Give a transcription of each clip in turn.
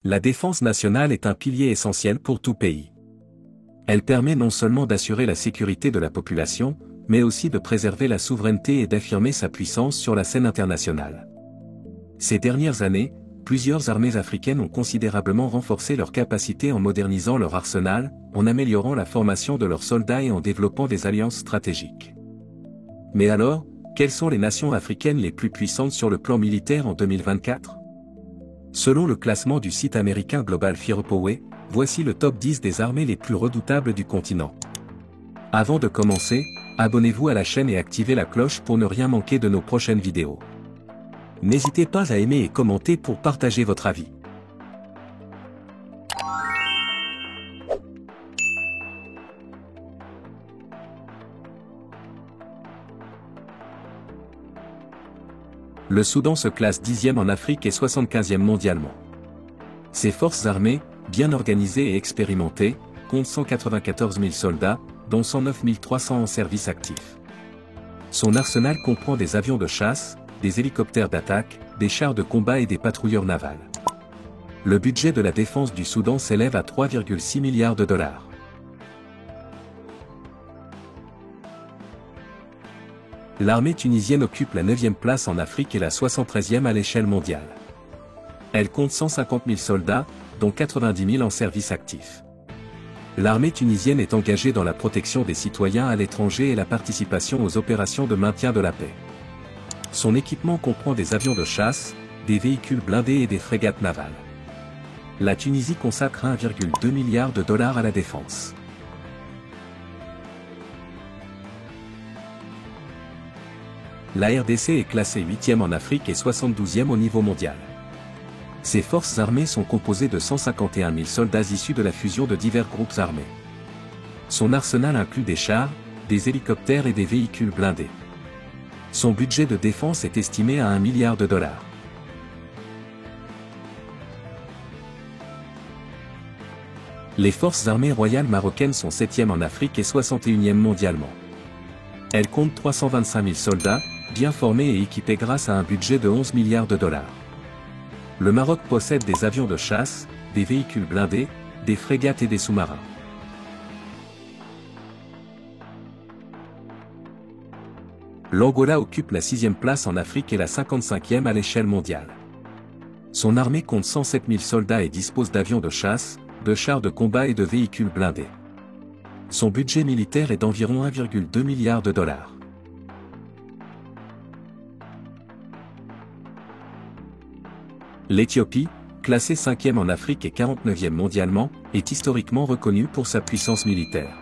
La défense nationale est un pilier essentiel pour tout pays. Elle permet non seulement d'assurer la sécurité de la population, mais aussi de préserver la souveraineté et d'affirmer sa puissance sur la scène internationale. Ces dernières années, plusieurs armées africaines ont considérablement renforcé leurs capacités en modernisant leur arsenal, en améliorant la formation de leurs soldats et en développant des alliances stratégiques. Mais alors, quelles sont les nations africaines les plus puissantes sur le plan militaire en 2024? Selon le classement du site américain Global Firepower, voici le top 10 des armées les plus redoutables du continent. Avant de commencer, abonnez-vous à la chaîne et activez la cloche pour ne rien manquer de nos prochaines vidéos. N'hésitez pas à aimer et commenter pour partager votre avis. Le Soudan se classe 10e en Afrique et 75e mondialement. Ses forces armées, bien organisées et expérimentées, comptent 194 000 soldats, dont 109 300 en service actif. Son arsenal comprend des avions de chasse, des hélicoptères d'attaque, des chars de combat et des patrouilleurs navals. Le budget de la défense du Soudan s'élève à 3,6 milliards de dollars. L'armée tunisienne occupe la 9e place en Afrique et la 73e à l'échelle mondiale. Elle compte 150 000 soldats, dont 90 000 en service actif. L'armée tunisienne est engagée dans la protection des citoyens à l'étranger et la participation aux opérations de maintien de la paix. Son équipement comprend des avions de chasse, des véhicules blindés et des frégates navales. La Tunisie consacre 1,2 milliard de dollars à la défense. La RDC est classée 8e en Afrique et 72e au niveau mondial. Ses forces armées sont composées de 151 000 soldats issus de la fusion de divers groupes armés. Son arsenal inclut des chars, des hélicoptères et des véhicules blindés. Son budget de défense est estimé à 1 milliard de dollars. Les forces armées royales marocaines sont 7e en Afrique et 61e mondialement. Elles comptent 325 000 soldats, bien formés et équipés grâce à un budget de 11 milliards de dollars. Le Maroc possède des avions de chasse, des véhicules blindés, des frégates et des sous-marins. L'Angola occupe la 6e place en Afrique et la 55e à l'échelle mondiale. Son armée compte 107 000 soldats et dispose d'avions de chasse, de chars de combat et de véhicules blindés. Son budget militaire est d'environ 1,2 milliard de dollars. L'Éthiopie, classée 5e en Afrique et 49e mondialement, est historiquement reconnue pour sa puissance militaire.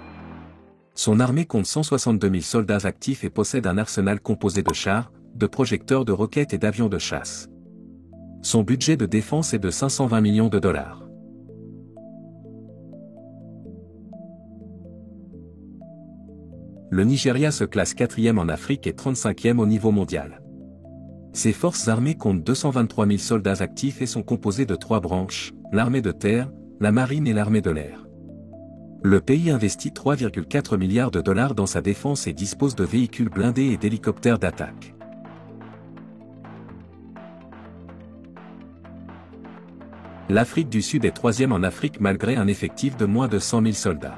Son armée compte 162 000 soldats actifs et possède un arsenal composé de chars, de projecteurs de roquettes et d'avions de chasse. Son budget de défense est de 520 millions de dollars. Le Nigeria se classe 4e en Afrique et 35e au niveau mondial. Ses forces armées comptent 223 000 soldats actifs et sont composées de 3 branches, l'armée de terre, la marine et l'armée de l'air. Le pays investit 3,4 milliards de dollars dans sa défense et dispose de véhicules blindés et d'hélicoptères d'attaque. L'Afrique du Sud est 3e en Afrique malgré un effectif de moins de 100 000 soldats.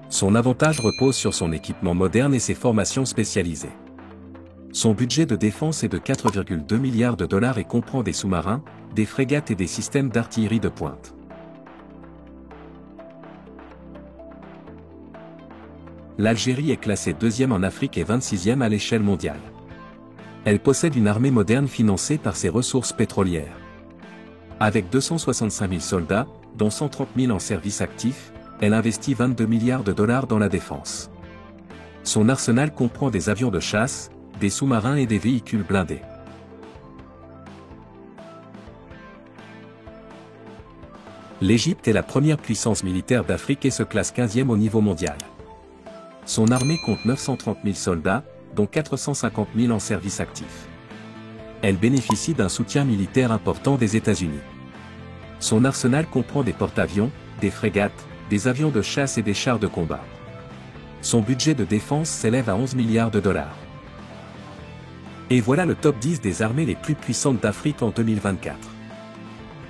Son avantage repose sur son équipement moderne et ses formations spécialisées. Son budget de défense est de 4,2 milliards de dollars et comprend des sous-marins, des frégates et des systèmes d'artillerie de pointe. L'Algérie est classée 2e en Afrique et 26e à l'échelle mondiale. Elle possède une armée moderne financée par ses ressources pétrolières. Avec 265 000 soldats, dont 130 000 en service actif, elle investit 22 milliards de dollars dans la défense. Son arsenal comprend des avions de chasse, des sous-marins et des véhicules blindés. L'Égypte est la première puissance militaire d'Afrique et se classe 15e au niveau mondial. Son armée compte 930 000 soldats, dont 450 000 en service actif. Elle bénéficie d'un soutien militaire important des États-Unis. Son arsenal comprend des porte-avions, des frégates, des avions de chasse et des chars de combat. Son budget de défense s'élève à 11 milliards de dollars. Et voilà le top 10 des armées les plus puissantes d'Afrique en 2024.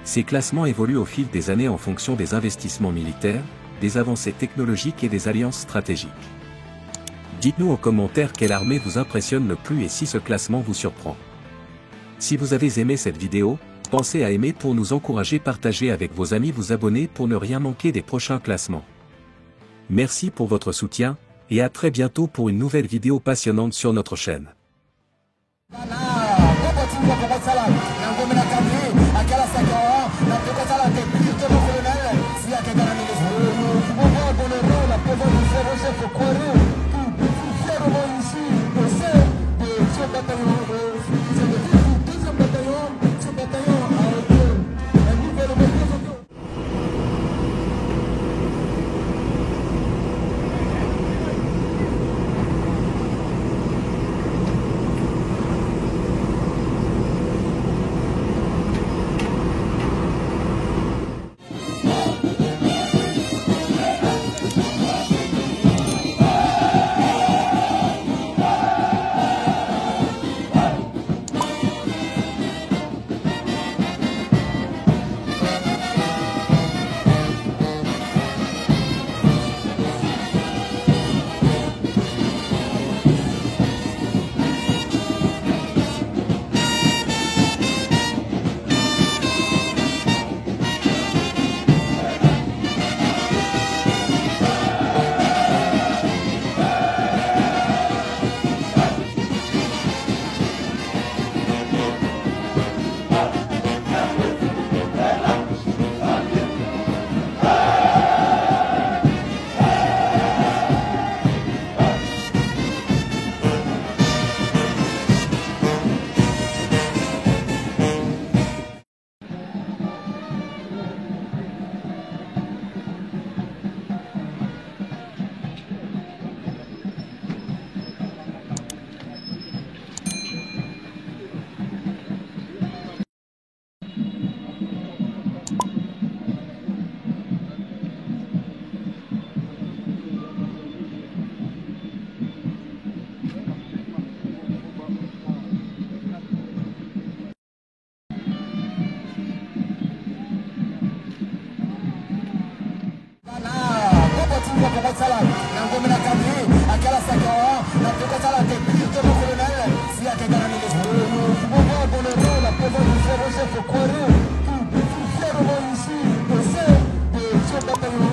Ces classements évoluent au fil des années en fonction des investissements militaires, des avancées technologiques et des alliances stratégiques. Dites-nous en commentaire quelle armée vous impressionne le plus et si ce classement vous surprend. Si vous avez aimé cette vidéo, pensez à aimer pour nous encourager, partager avec vos amis, vous abonner pour ne rien manquer des prochains classements. Merci pour votre soutien, et à très bientôt pour une nouvelle vidéo passionnante sur notre chaîne. Correu, que fizeram ici, você, seu batalhão.